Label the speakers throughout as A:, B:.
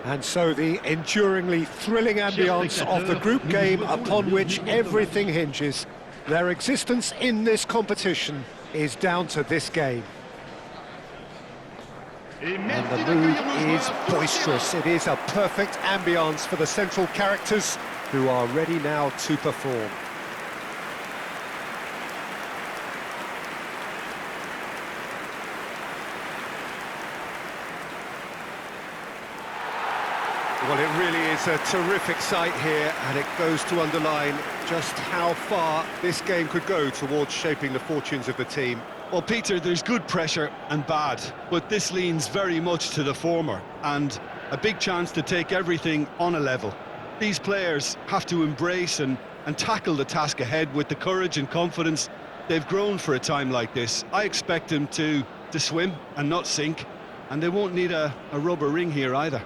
A: And so the enduringly thrilling ambience of the group game upon which everything hinges. Their existence in this competition is down to this game. And the mood is boisterous. It is a perfect ambience for the central characters who are ready now to perform. Well, it really is a terrific sight here, and it goes to underline just how far this game could go towards shaping the fortunes of the team.
B: Well, Peter, there's good pressure and bad, but this leans very much to the former, and a big chance to take everything on a level. These players have to embrace and tackle the task ahead with the courage and confidence they've grown for a time like this. I expect them to swim and not sink, and they won't need a rubber ring here either.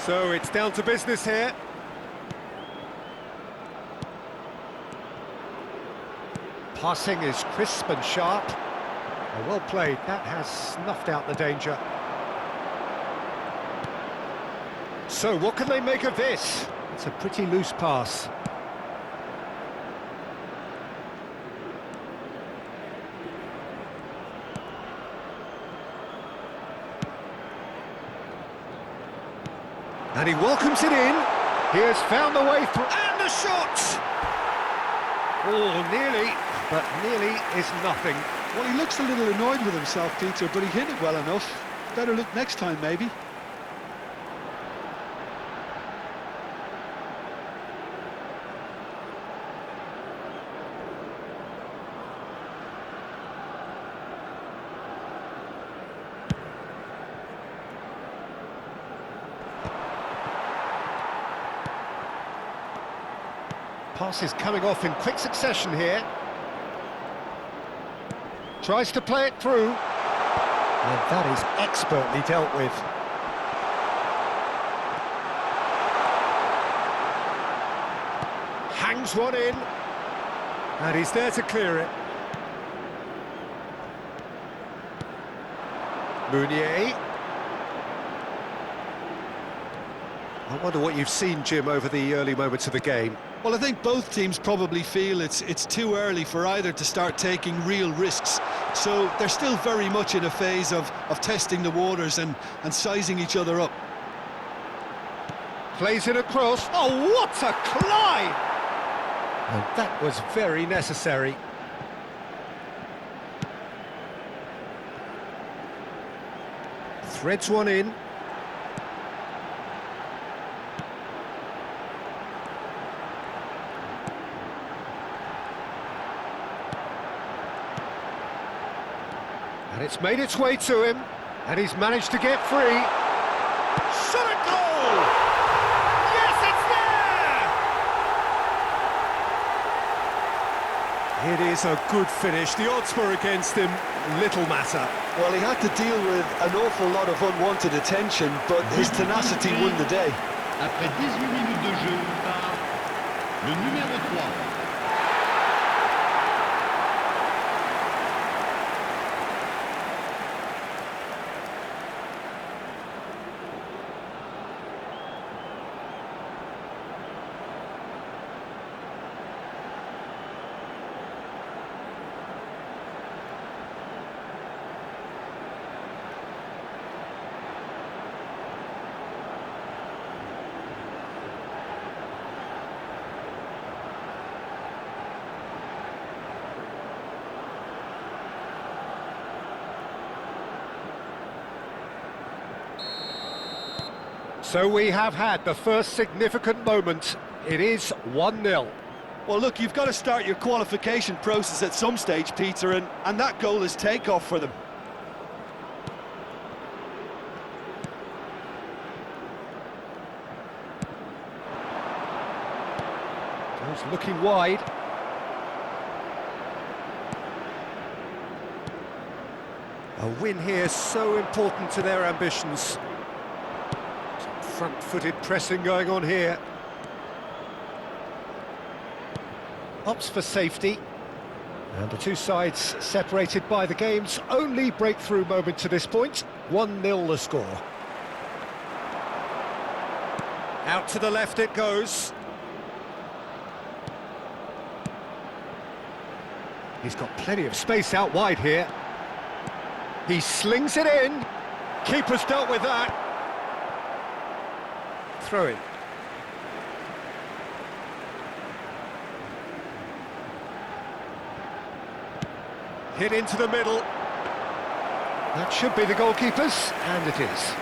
A: So it's down to business here. Passing is crisp and sharp. Well played, that has snuffed out the danger. So what can they make of this? It's a pretty loose pass. And he welcomes it in. He has found the way through. And the shot! Oh, nearly, but nearly is nothing.
B: Well, he looks a little annoyed with himself, Peter, but he hit it well enough. Better look next time, maybe.
A: Pass is coming off in quick succession here. Tries to play it through. And that is expertly dealt with. Hangs one in. And he's there to clear it. Mounier. I wonder what you've seen, Jim, over the early moments of the game.
B: Well, I think both teams probably feel it's too early for either to start taking real risks. So they're still very much in a phase of testing the waters and sizing each other up.
A: Plays it across. Oh, what a climb! And that was very necessary. Threads one in. And it's made its way to him, and he's managed to get free. Shot a goal! Yes, it's there! It is a good finish. The odds were against him, little matter.
B: Well, he had to deal with an awful lot of unwanted attention, but his tenacity won the day.
C: Après 18 minutes de jeu par le numéro 3.
A: So we have had the first significant moment. It is 1-0.
B: Well, look, you've got to start your qualification process at some stage, Peter, and that goal is takeoff for them.
A: Goes looking wide. A win here so important to their ambitions. Some front-footed pressing going on here. Opts for safety. And the two sides separated by the game's only breakthrough moment to this point. 1-0 the score. Out to the left it goes. He's got plenty of space out wide here. He slings it in. Keeper's dealt with that. Throw in. Hit into the middle. That should be the goalkeeper's, and it is.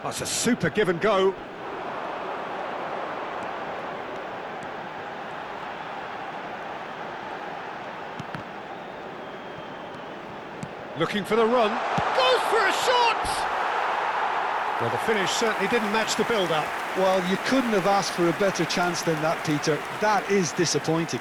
A: That's a super give and go. Looking for the run. Goes for a shot! Well, the finish certainly didn't match the build-up.
B: Well, you couldn't have asked for a better chance than that, Peter. That is disappointing.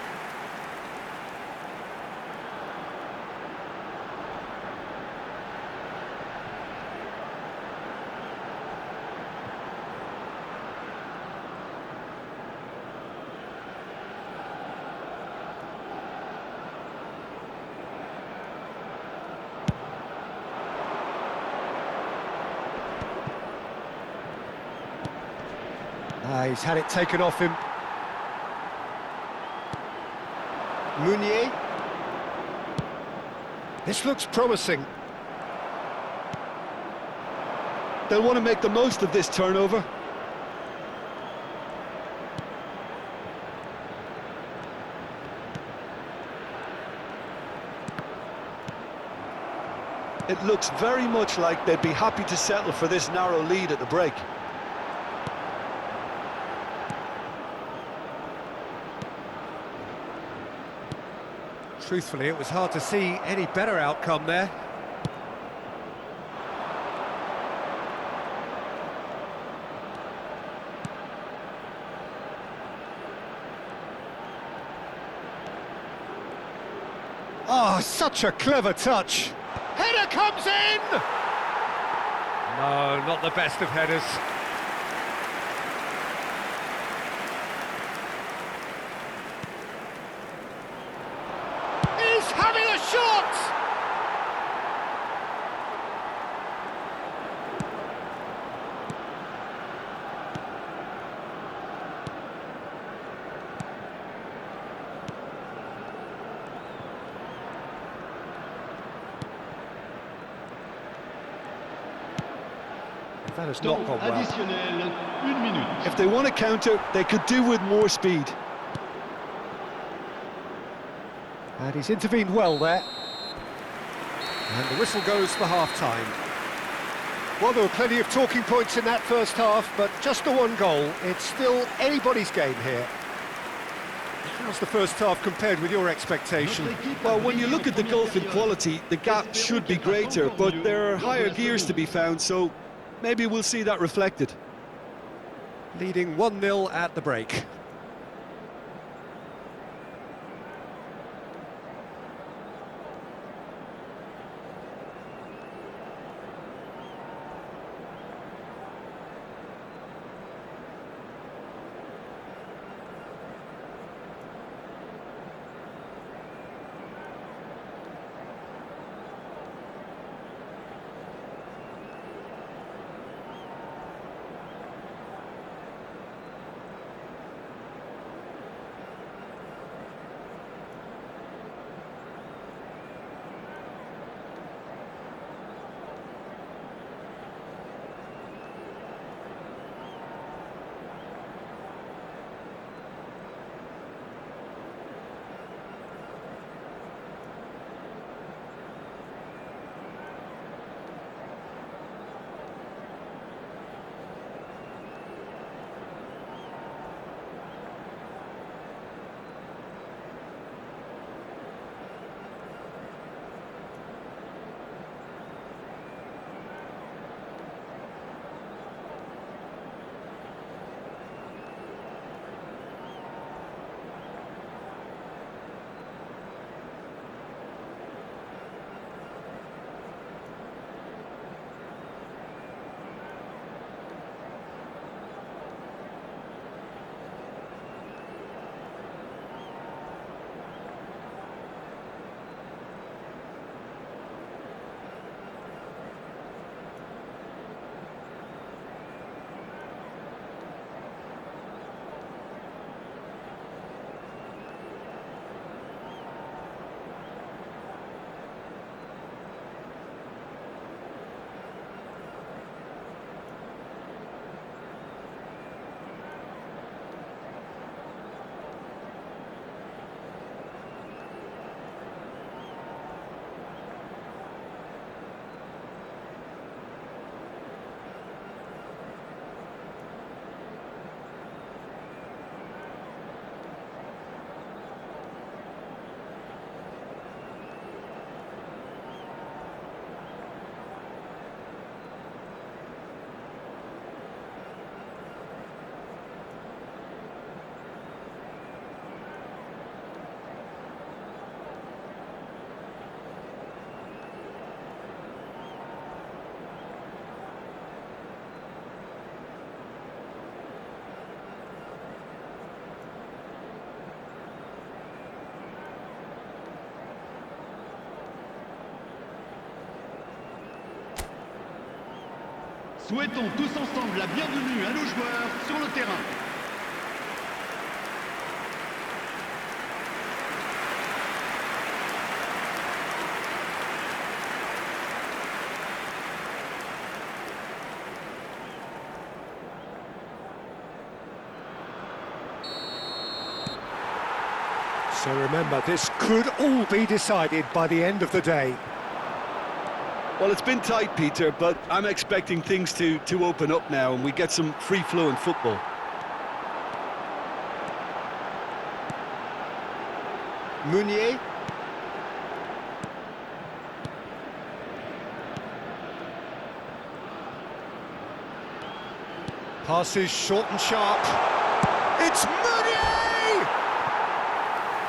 A: He's had it taken off him. Meunier. This looks promising.
B: They'll want to make the most of this turnover. It looks very much like they'd be happy to settle for this narrow lead at the break.
A: Truthfully, it was hard to see any better outcome there. Oh, such a clever touch. Header comes in! No, not the best of headers. He's having a shot! That has not
C: Temps
A: gone well.
C: additionnel, 1 minute.
B: If they want to counter, they could do with more speed.
A: And he's intervened well there. And the whistle goes for half-time. Well, there were plenty of talking points in that first half, but just the one goal. It's still anybody's game here. How's the first half compared with your expectation?
B: Well, when you look at the gulf in quality, the gap should be greater, but there are higher gears to be found, so maybe we'll see that reflected.
A: Leading 1-0 at the break.
C: Souhaitons tous ensemble la bienvenue à nos joueurs sur le terrain.
A: So remember, this could all be decided by the end of the day.
B: Well, it's been tight, Peter, but I'm expecting things to open up now and we get some free-flowing football.
A: Meunier. Passes short and sharp. It's Meunier!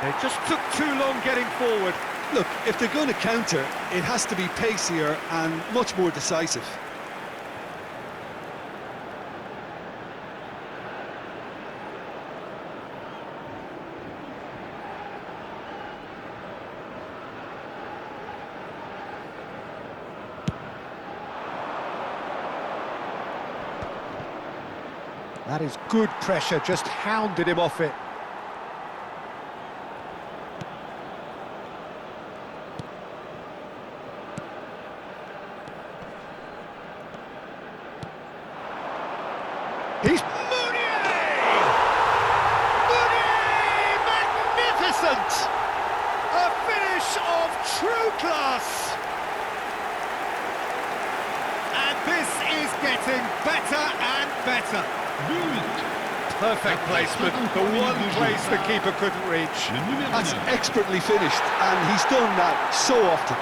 A: They just took too long getting forward.
B: Look, if they're going to counter, it has to be pacier and much more decisive.
A: That is good pressure, just hounded him off it. He's Meunier! Meunier! Magnificent! A finish of true class! And this is getting better and better. Perfect placement, the one place the keeper couldn't reach.
B: That's expertly finished, and he's done that so often.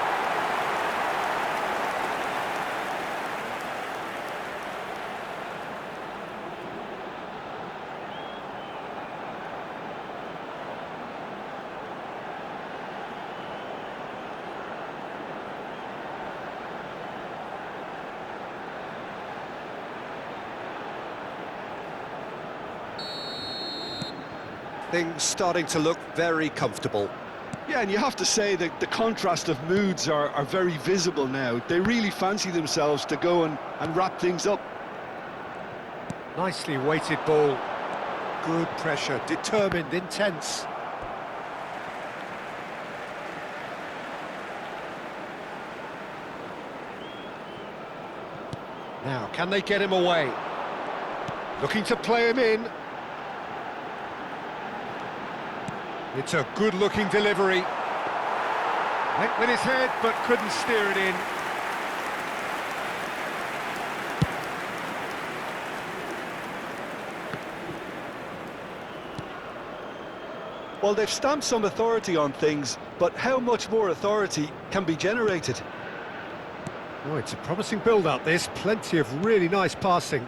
A: Things starting to look very comfortable.
B: Yeah, and you have to say that the contrast of moods are very visible now. They really fancy themselves to go and wrap things up.
A: Nicely weighted ball. Good pressure, determined, intense. Now, can they get him away? Looking to play him in. It's a good-looking delivery. Went with his head, but couldn't steer it in.
B: Well, they've stamped some authority on things, but how much more authority can be generated?
A: Oh, it's a promising build-up, this. Plenty of really nice passing.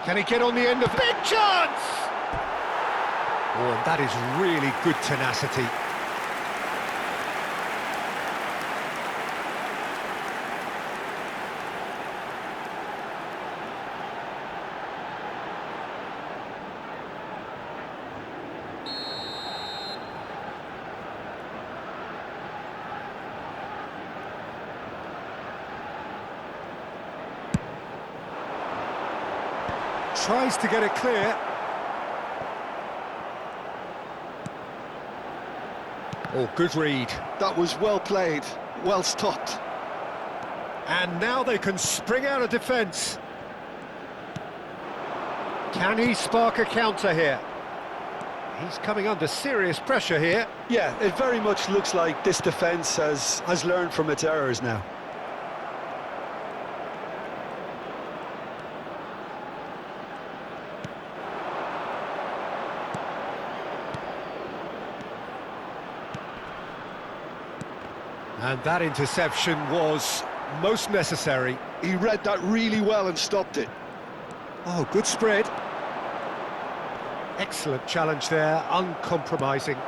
A: Can he get on the end of... Big chance! Oh, and that is really good tenacity. Tries to get it clear. Oh, good read.
B: That was well played, well stopped.
A: And now they can spring out of defence. Can he spark a counter here? He's coming under serious pressure here.
B: Yeah, it very much looks like this defence has learned from its errors now.
A: And that interception was most necessary.
B: He read that really well and stopped it.
A: Oh, good spread. Excellent challenge there, uncompromising.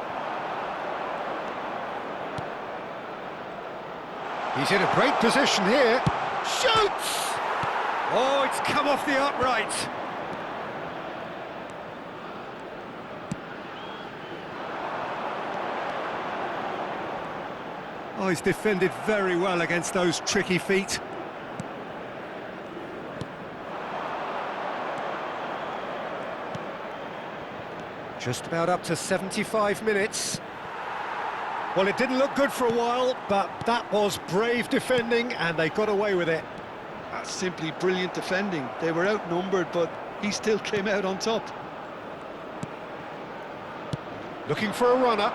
A: He's in a great position here. Shoots! Oh, it's come off the upright. Oh, he's defended very well against those tricky feet. Just about up to 75 minutes. Well, it didn't look good for a while, but that was brave defending, and they got away with it.
B: That's simply brilliant defending. They were outnumbered, but he still came out on top.
A: Looking for a runner.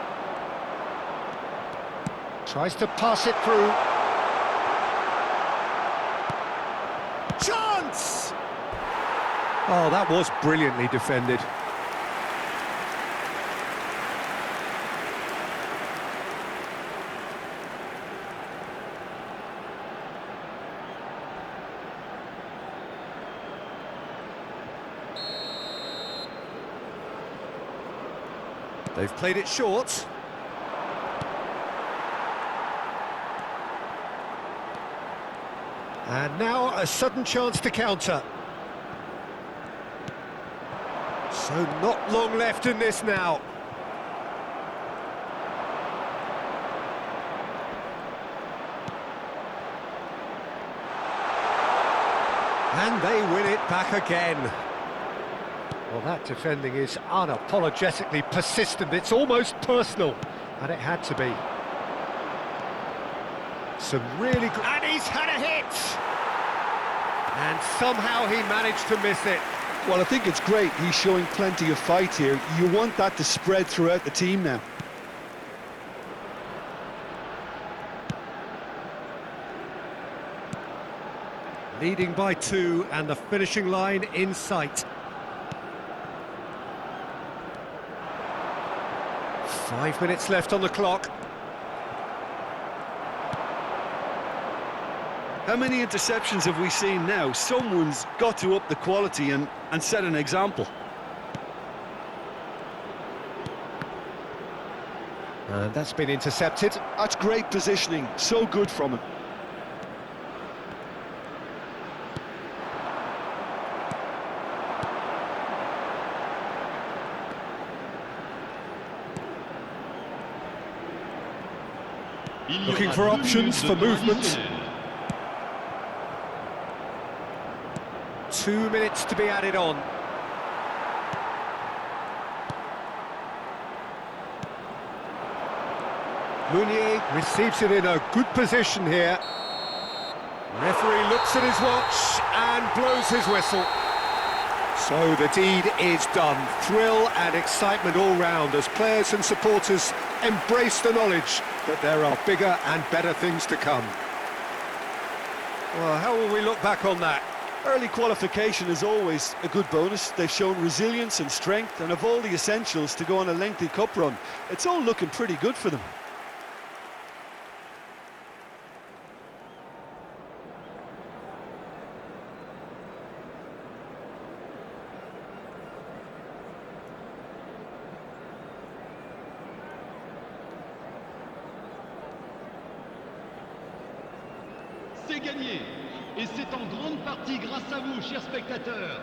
A: Tries to pass it through. Chance! Oh, that was brilliantly defended. They've played it short. And now a sudden chance to counter. So not long left in this now. And they win it back again. Well, that defending is unapologetically persistent. It's almost personal, and it had to be. Some really good... And he's had a hit! And somehow he managed to miss it.
B: Well, I think it's great. He's showing plenty of fight here. You want that to spread throughout the team now.
A: Leading by 2, and the finishing line in sight. 5 minutes left on the clock.
B: How many interceptions have we seen now? Someone's got to up the quality and set an example.
A: And that's been intercepted.
B: That's great positioning. So good from him.
A: Looking for options for movement. 2 minutes to be added on. Mounier receives it in a good position here. Referee looks at his watch and blows his whistle. So the deed is done. Thrill and excitement all round as players and supporters embrace the knowledge that there are bigger and better things to come. Well, how will we look back on that?
B: Early qualification is always a good bonus. They've shown resilience and strength and have all the essentials to go on a lengthy cup run. It's all looking pretty good for them.
C: C'est gagné. Et c'est en grande partie grâce à vous, chers spectateurs.